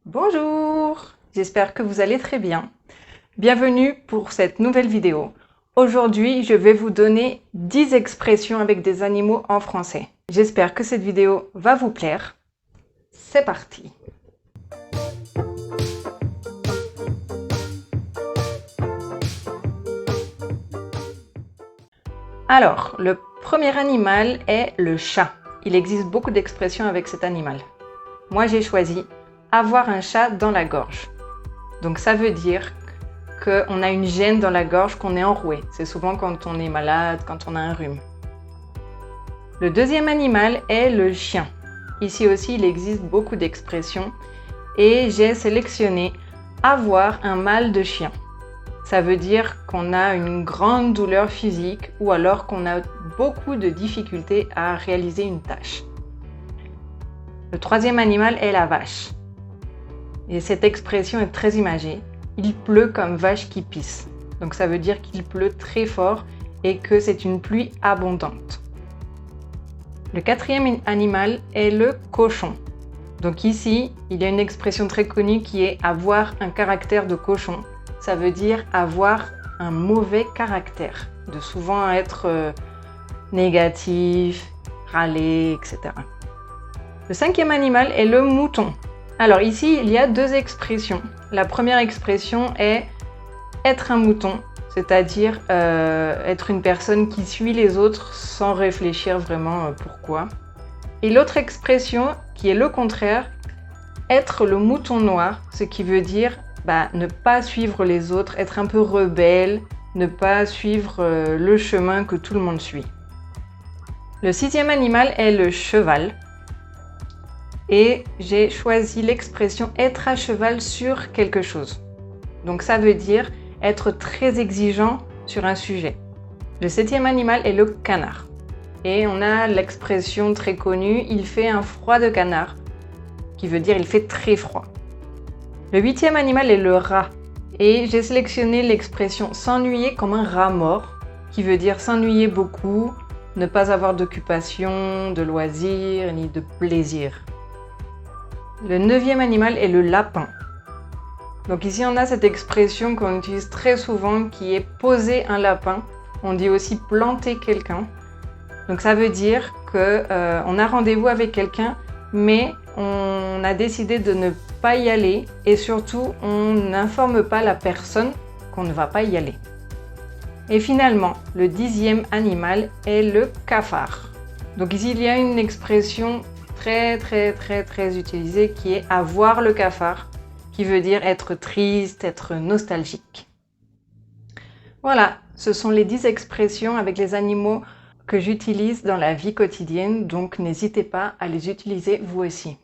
Bonjour, j'espère que vous allez très bien. Bienvenue pour cette nouvelle vidéo. Aujourd'hui, je vais vous donner 10 expressions avec des animaux en français. J'espère que cette vidéo va vous plaire. C'est parti! Alors, le premier animal est le chat. Il existe beaucoup d'expressions avec cet animal. Moi, j'ai choisi avoir un chat dans la gorge. Donc ça veut dire qu'on a une gêne dans la gorge, qu'on est enroué. C'est souvent quand on est malade, quand on a un rhume. Le deuxième animal est le chien. Ici aussi, il existe beaucoup d'expressions et j'ai sélectionné avoir un mal de chien. Ça veut dire qu'on a une grande douleur physique ou alors qu'on a beaucoup de difficultés à réaliser une tâche. Le troisième animal est la vache. Et cette expression est très imagée. Il pleut comme vache qui pisse. Donc ça veut dire qu'il pleut très fort et que c'est une pluie abondante. Le quatrième animal est le cochon. Donc ici, il y a une expression très connue qui est avoir un caractère de cochon. Ça veut dire avoir un mauvais caractère, de souvent être négatif, râler, etc. Le cinquième animal est le mouton. Alors ici, il y a deux expressions. La première expression est être un mouton, c'est-à-dire être une personne qui suit les autres sans réfléchir vraiment pourquoi. Et l'autre expression, qui est le contraire, être le mouton noir, ce qui veut dire ne pas suivre les autres, être un peu rebelle, ne pas suivre le chemin que tout le monde suit. Le sixième animal est le cheval. Et j'ai choisi l'expression être à cheval sur quelque chose. Donc ça veut dire être très exigeant sur un sujet. Le septième animal est le canard. Et on a l'expression très connue, il fait un froid de canard, qui veut dire il fait très froid. Le huitième animal est le rat. Et j'ai sélectionné l'expression s'ennuyer comme un rat mort, qui veut dire s'ennuyer beaucoup, ne pas avoir d'occupation, de loisirs, ni de plaisir. Le neuvième animal est le lapin. Donc ici on a cette expression qu'on utilise très souvent qui est poser un lapin. On dit aussi planter quelqu'un. Donc ça veut dire qu'on a rendez-vous avec quelqu'un mais on a décidé de ne pas y aller et surtout on n'informe pas la personne qu'on ne va pas y aller. Et finalement, le dixième animal est le cafard. Donc ici il y a une expression très utilisée qui est avoir le cafard, qui veut dire être triste, être nostalgique. Voilà, ce sont les 10 expressions avec les animaux que j'utilise dans la vie quotidienne, donc n'hésitez pas à les utiliser vous aussi.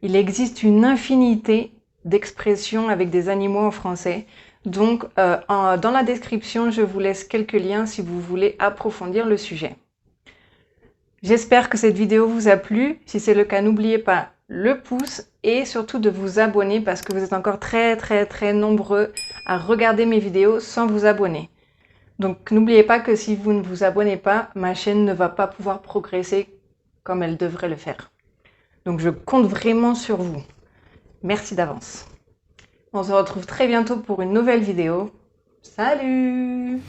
Il existe une infinité d'expressions avec des animaux en français, donc dans la description, je vous laisse quelques liens si vous voulez approfondir le sujet. J'espère que cette vidéo vous a plu. Si c'est le cas, n'oubliez pas le pouce et surtout de vous abonner parce que vous êtes encore très nombreux à regarder mes vidéos sans vous abonner. Donc n'oubliez pas que si vous ne vous abonnez pas, ma chaîne ne va pas pouvoir progresser comme elle devrait le faire. Donc je compte vraiment sur vous. Merci d'avance. On se retrouve très bientôt pour une nouvelle vidéo. Salut!